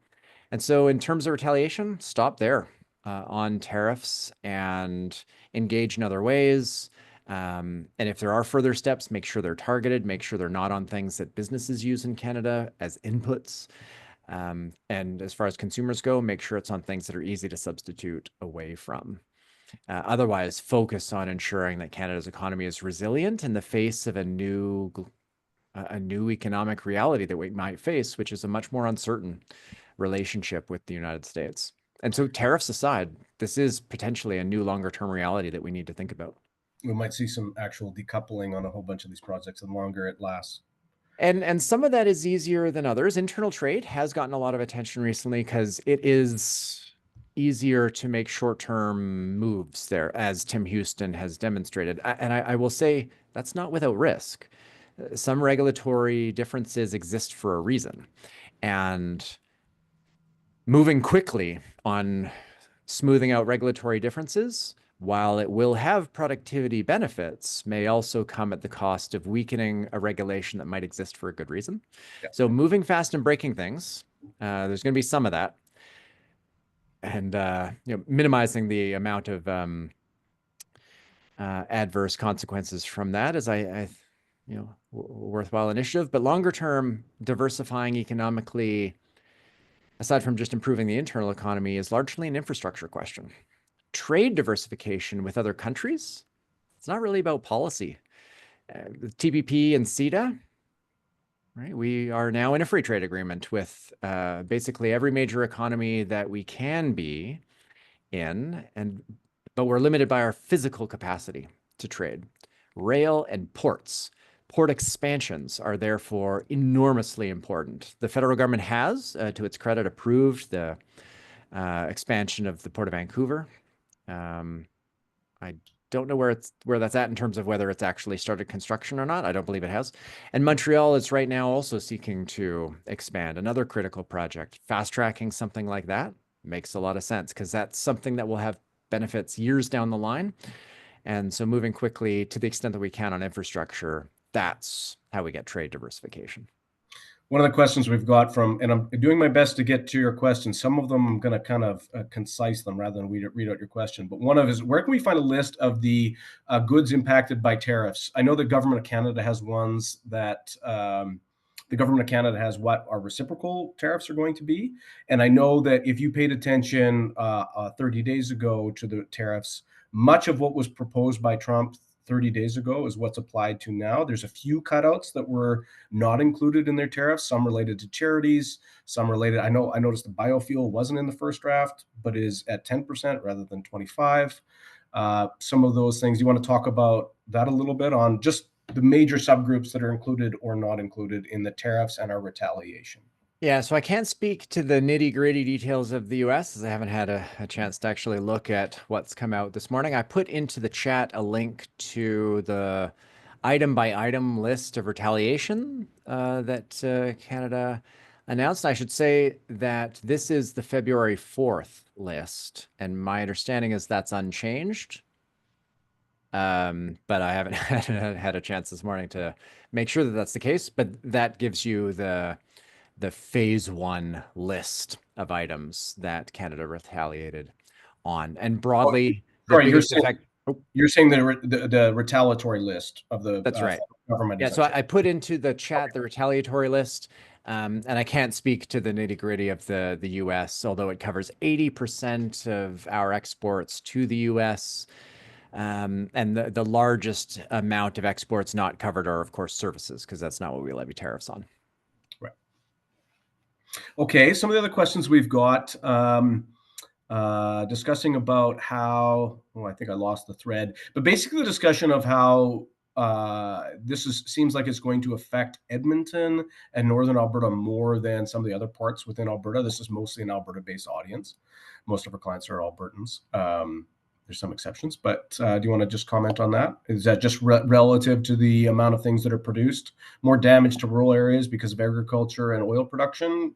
And so in terms of retaliation, stop there on tariffs and engage in other ways. And if there are further steps, make sure they're targeted, make sure they're not on things that businesses use in Canada as inputs. And as far as consumers go, make sure it's on things that are easy to substitute away from. Otherwise, focus on ensuring that Canada's economy is resilient in the face of a new economic reality that we might face, which is a much more uncertain relationship with the United States. And so tariffs aside, this is potentially a new longer term reality that we need to think about. We might see some actual decoupling on a whole bunch of these projects the longer it lasts. And some of that is easier than others. Internal trade has gotten a lot of attention recently because it is easier to make short-term moves there, as Tim Houston has demonstrated. And I will say that's not without risk. Some regulatory differences exist for a reason. And moving quickly on smoothing out regulatory differences, while it will have productivity benefits, may also come at the cost of weakening a regulation that might exist for a good reason. Yeah. So moving fast and breaking things, there's going to be some of that. And minimizing the amount of adverse consequences from that, as I worthwhile initiative. But longer term, diversifying economically, aside from just improving the internal economy, is largely an infrastructure question. Trade diversification with other countries, it's not really about policy. TPP and CETA, right? We are now in a free trade agreement with basically every major economy that we can be in, but we're limited by our physical capacity to trade. Rail and ports. Port expansions are therefore enormously important. The federal government has, to its credit, approved the expansion of the Port of Vancouver. I don't know where that's at in terms of whether it's actually started construction or not. I don't believe it has. And Montreal is right now also seeking to expand, another critical project. Fast tracking something like that makes a lot of sense because that's something that will have benefits years down the line. And so moving quickly to the extent that we can on infrastructure, that's how we get trade diversification. One of the questions we've got from, and I'm doing my best to get to your questions. Some of them I'm going to kind of concise them rather than read out your question. But one of is, where can we find a list of the goods impacted by tariffs? I know the government of Canada has ones that the government of Canada has what our reciprocal tariffs are going to be. And I know that if you paid attention 30 days ago to the tariffs, much of what was proposed by Trump 30 days ago is what's applied to now. There's a few cutouts that were not included in their tariffs, some related to charities, some related. I noticed the biofuel wasn't in the first draft, but is at 10% rather than 25. Some of those things, you want to talk about that a little bit on just the major subgroups that are included or not included in the tariffs and our retaliation. Yeah, so I can't speak to the nitty-gritty details of the US as I haven't had a chance to actually look at what's come out this morning. I put into the chat a link to the item by item list of retaliation that Canada announced. I should say that this is the February 4th list, and my understanding is that's unchanged. But I haven't had a chance this morning to make sure that that's the case, but that gives you the phase one list of items that Canada retaliated on. And broadly, the biggest effect. You're saying the retaliatory list of the That's right. government. Yeah, so I put into the chat the retaliatory list, and I can't speak to the nitty gritty of the US, although it covers 80% of our exports to the US. And the largest amount of exports not covered are, of course, services, because that's not what we levy tariffs on. Okay, some of the other questions we've got discussing about how, I think I lost the thread, but basically the discussion of how seems like it's going to affect Edmonton and Northern Alberta more than some of the other parts within Alberta. This is mostly an Alberta-based audience. Most of our clients are Albertans. There's some exceptions, but do you want to just comment on that? Is that just relative to the amount of things that are produced, more damage to rural areas because of agriculture and oil production?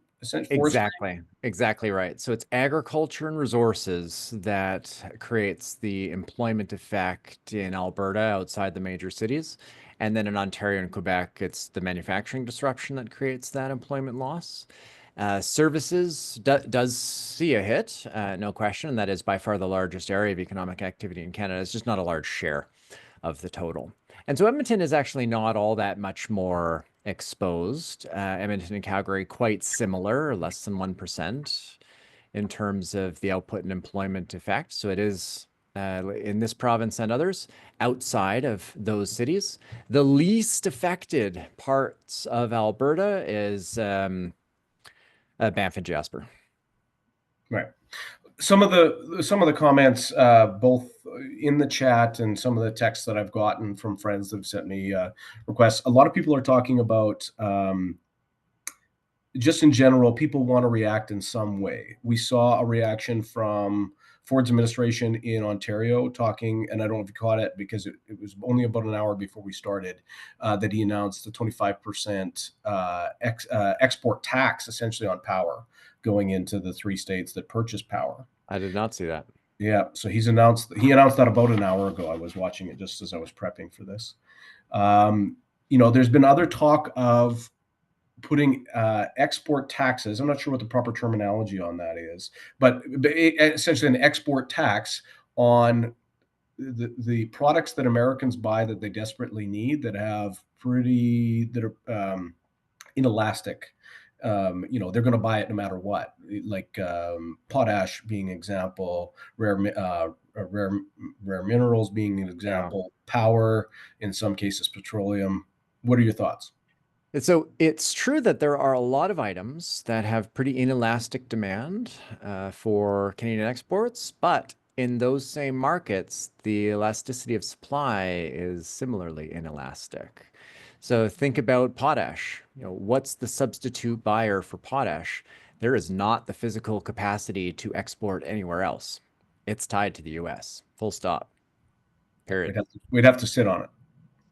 Exactly right. So it's agriculture and resources that creates the employment effect in Alberta outside the major cities. And then in Ontario and Quebec, it's the manufacturing disruption that creates that employment loss. Services does see a hit, no question. That is by far the largest area of economic activity in Canada. It's just not a large share of the total. And so Edmonton is actually not all that much more exposed. Edmonton and Calgary, quite similar, less than 1% in terms of the output and employment effect. So it is in this province and others outside of those cities. The least affected parts of Alberta is Banff and Jasper. Right. Some of the comments, both in the chat and some of the texts that I've gotten from friends that have sent me requests, a lot of people are talking about just in general, people want to react in some way. We saw a reaction from Ford's administration in Ontario talking, and I don't know if you caught it because it was only about an hour before we started, that he announced the 25% export tax essentially on power going into the 3 states that purchase power. I did not see that. Yeah, so he announced that about an hour ago. I was watching it just as I was prepping for this. There's been other talk of putting export taxes. I'm not sure what the proper terminology on that is, but essentially an export tax on the products that Americans buy that they desperately need that have that are inelastic. They're going to buy it no matter what. Like potash being an example, rare minerals being an example, power, in some cases petroleum. What are your thoughts? And so it's true that there are a lot of items that have pretty inelastic demand for Canadian exports, but in those same markets, the elasticity of supply is similarly inelastic. So think about potash. What's the substitute buyer for potash? There is not the physical capacity to export anywhere else. It's tied to the US. Full stop. Period. We'd have to sit on it.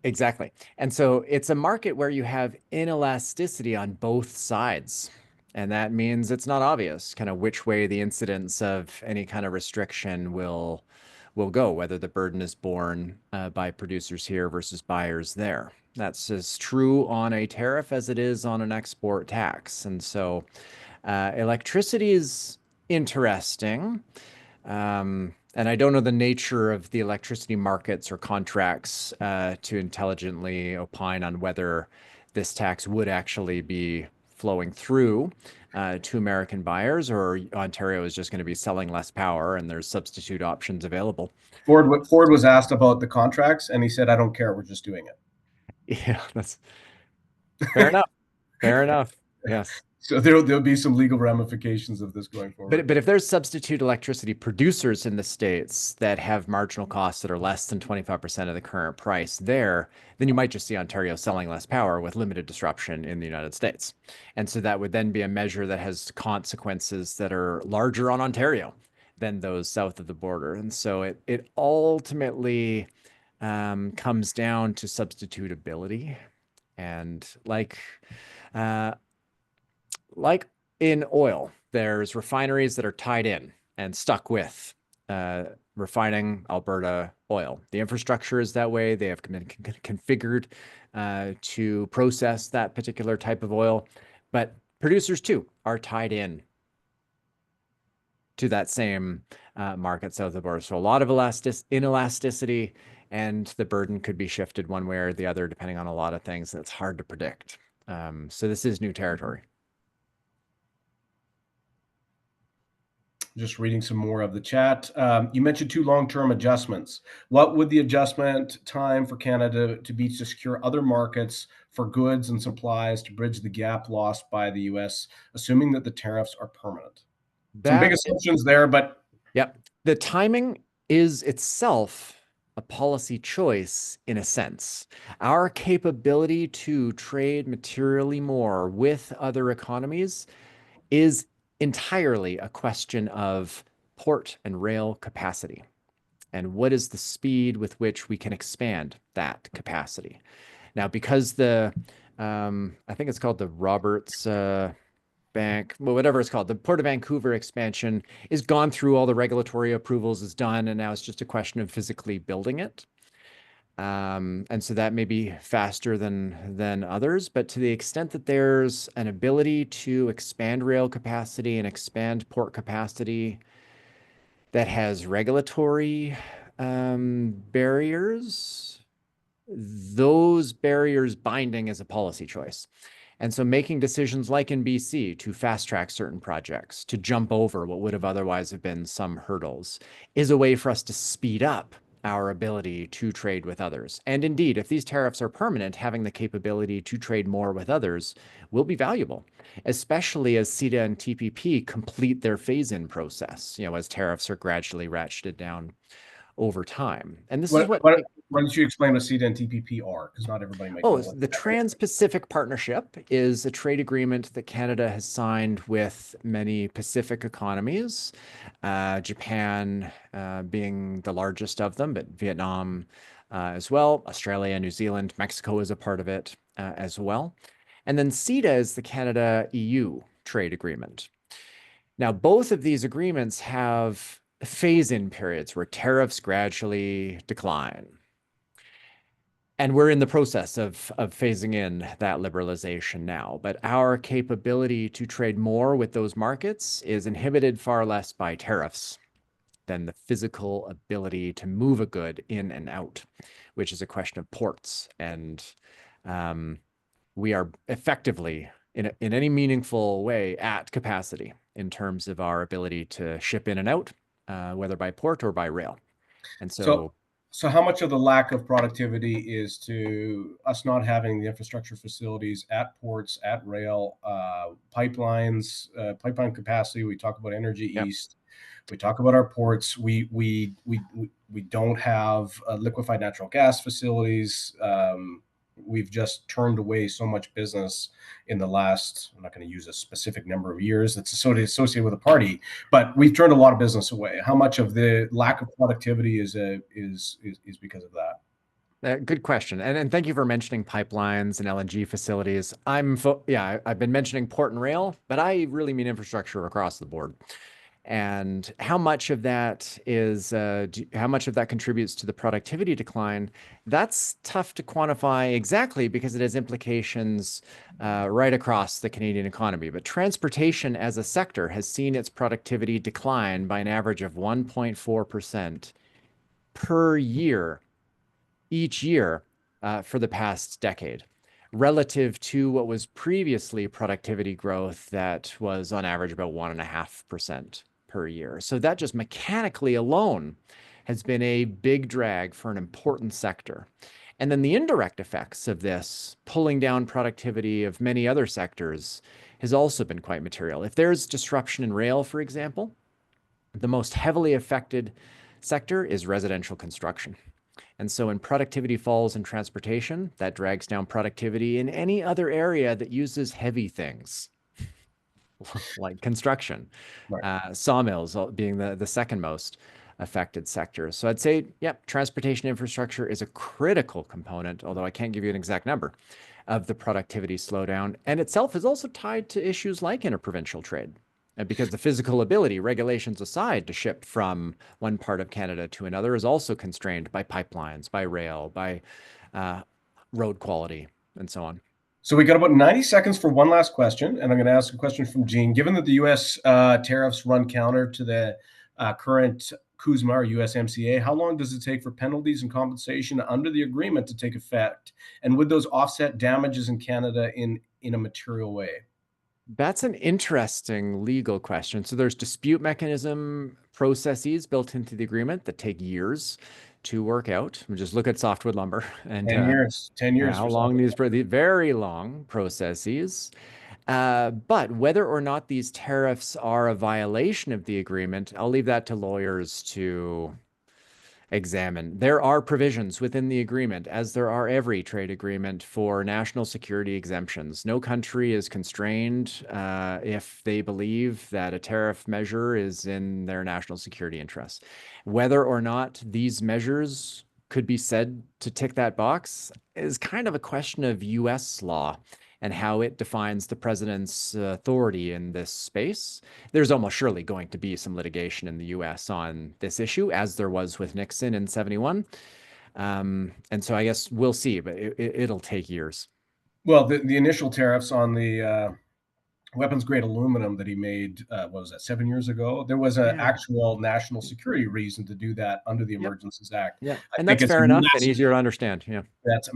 Exactly. And so it's a market where you have inelasticity on both sides. And that means it's not obvious kind of which way the incidence of any kind of restriction will go, whether the burden is borne by producers here versus buyers there. That's as true on a tariff as it is on an export tax. And so electricity is interesting. And I don't know the nature of the electricity markets or contracts to intelligently opine on whether this tax would actually be flowing through to American buyers, or Ontario is just going to be selling less power and there's substitute options available. Ford was asked about the contracts, and he said, "I don't care. We're just doing it." Yeah, that's fair enough. Fair enough. Yes. So there'll be some legal ramifications of this going forward. But if there's substitute electricity producers in the States that have marginal costs that are less than 25% of the current price there, then you might just see Ontario selling less power with limited disruption in the United States. And so that would then be a measure that has consequences that are larger on Ontario than those south of the border. And so it ultimately comes down to substitutability. And like in oil, there's refineries that are tied in and stuck with refining Alberta oil. The infrastructure is that way. They have been configured to process that particular type of oil. But producers, too, are tied in to that same market south of the border. So a lot of inelasticity, and the burden could be shifted one way or the other, depending on a lot of things that's hard to predict. So this is new territory. Just reading some more of the chat. You mentioned 2 long-term adjustments. What would the adjustment time for Canada to be to secure other markets for goods and supplies to bridge the gap lost by the US, assuming that the tariffs are permanent? Some big assumptions there, but yep. The timing is itself a policy choice in a sense. Our capability to trade materially more with other economies is entirely a question of port and rail capacity. And what is the speed with which we can expand that capacity? Now, because I think it's called the Roberts Bank, well, whatever it's called, the Port of Vancouver expansion is gone through, all the regulatory approvals is done, and now it's just a question of physically building it. And so that may be faster than others, but to the extent that there's an ability to expand rail capacity and expand port capacity that has regulatory barriers, those barriers binding as a policy choice. And so making decisions like in BC to fast track certain projects, to jump over what would have otherwise have been some hurdles, is a way for us to speed up our ability to trade with others. And indeed, if these tariffs are permanent, having the capability to trade more with others will be valuable, especially as CETA and TPP complete their phase-in process, as tariffs are gradually ratcheted down over time. And this is what why don't you explain what CETA and TPP are? Because not everybody might know. The Trans-Pacific Partnership is a trade agreement that Canada has signed with many Pacific economies, Japan being the largest of them, but Vietnam as well, Australia, New Zealand, Mexico is a part of it as well. And then CETA is the Canada-EU trade agreement. Now, both of these agreements have phase-in periods where tariffs gradually decline. And we're in the process of phasing in that liberalization now. But our capability to trade more with those markets is inhibited far less by tariffs than the physical ability to move a good in and out, which is a question of ports. And we are effectively, in any meaningful way, at capacity in terms of our ability to ship in and out, whether by port or by rail. And so how much of the lack of productivity is to us not having the infrastructure facilities at ports, at rail, pipelines, pipeline capacity? We talk about Energy East. We talk about our ports. We don't have liquefied natural gas facilities. We've just turned away so much business in the last, I'm not going to use a specific number of years that's associated with a party, but we've turned a lot of business away. How much of the lack of productivity is because of that? Good question. And thank you for mentioning pipelines and LNG facilities. I've been mentioning port and rail, but I really mean infrastructure across the board. And how much of that contributes to the productivity decline? That's tough to quantify exactly because it has implications right across the Canadian economy. But transportation as a sector has seen its productivity decline by an average of 1.4% per year, each year for the past decade, relative to what was previously productivity growth that was on average about 1.5% per year. So that just mechanically alone has been a big drag for an important sector. And then the indirect effects of this pulling down productivity of many other sectors has also been quite material. If there's disruption in rail, for example, the most heavily affected sector is residential construction. And so when productivity falls in transportation, that drags down productivity in any other area that uses heavy things, like construction, right. Sawmills being the second most affected sector. So I'd say, transportation infrastructure is a critical component, although I can't give you an exact number, of the productivity slowdown. And itself is also tied to issues like interprovincial trade. Because the physical ability, regulations aside, to ship from one part of Canada to another is also constrained by pipelines, by rail, by road quality, and so on. So we got about 90 seconds for one last question, and I'm going to ask a question from Gene. Given that the U.S. Tariffs run counter to the current CUSMA or USMCA, how long does it take for penalties and compensation under the agreement to take effect? And would those offset damages in Canada in a material way? That's an interesting legal question. So there's dispute mechanism processes built into the agreement that take years to work out. We just look at softwood lumber and 10 years. How long these very long processes. But whether or not these tariffs are a violation of the agreement, I'll leave that to lawyers to examine. There are provisions within the agreement, as there are every trade agreement, for national security exemptions. No country is constrained if they believe that a tariff measure is in their national security interests. Whether or not these measures could be said to tick that box is kind of a question of US law and how it defines the president's authority in this space. There's almost surely going to be some litigation in the US on this issue, as there was with Nixon in 71. And so I guess we'll see, but it'll take years. Well, the initial tariffs on the weapons-grade aluminum that he made, what was that, 7 years ago? There was an actual national security reason to do that under the Emergencies Act. Yeah, and that's fair enough and easier to understand. Yeah, that's a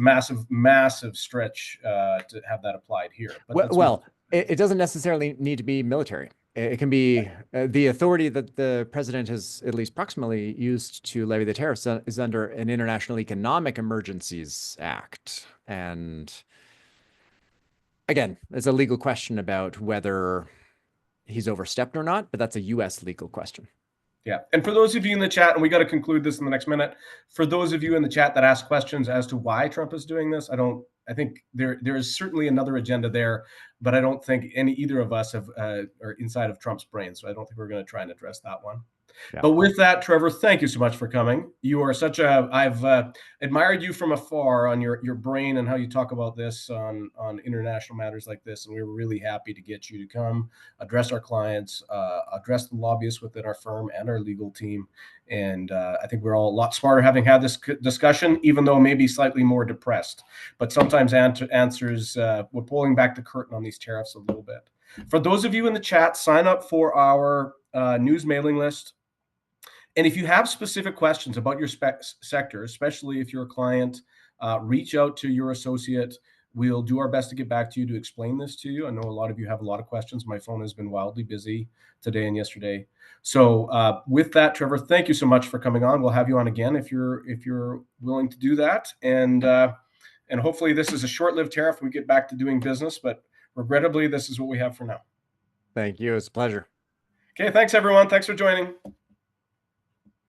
massive stretch to have that applied here. But it doesn't necessarily need to be military. It can be the authority that the president has at least proximately used to levy the tariffs is under an International Economic Emergencies Act. And again, it's a legal question about whether he's overstepped or not, but that's a U.S. legal question. Yeah. And for those of you in the chat, and we got to conclude this in the next minute, for those of you in the chat that ask questions as to why Trump is doing this, I think there is certainly another agenda there, but I don't think either of us are inside of Trump's brain. So I don't think we're going to try and address that one. Yeah. But with that, Trevor, thank you so much for coming. You are I've admired you from afar on your brain and how you talk about this on international matters like this. And we were really happy to get you to come address our clients, address the lobbyists within our firm and our legal team. And I think we're all a lot smarter having had this discussion, even though maybe slightly more depressed. But sometimes answers, we're pulling back the curtain on these tariffs a little bit. For those of you in the chat, sign up for our news mailing list. And if you have specific questions about your sector, especially if you're a client, reach out to your associate. We'll do our best to get back to you to explain this to you. I know a lot of you have a lot of questions. My phone has been wildly busy today and yesterday. So with that, Trevor, thank you so much for coming on. We'll have you on again if you're willing to do that. And hopefully this is a short-lived tariff. We get back to doing business, but regrettably, this is what we have for now. Thank you. It's a pleasure. Okay, thanks everyone. Thanks for joining.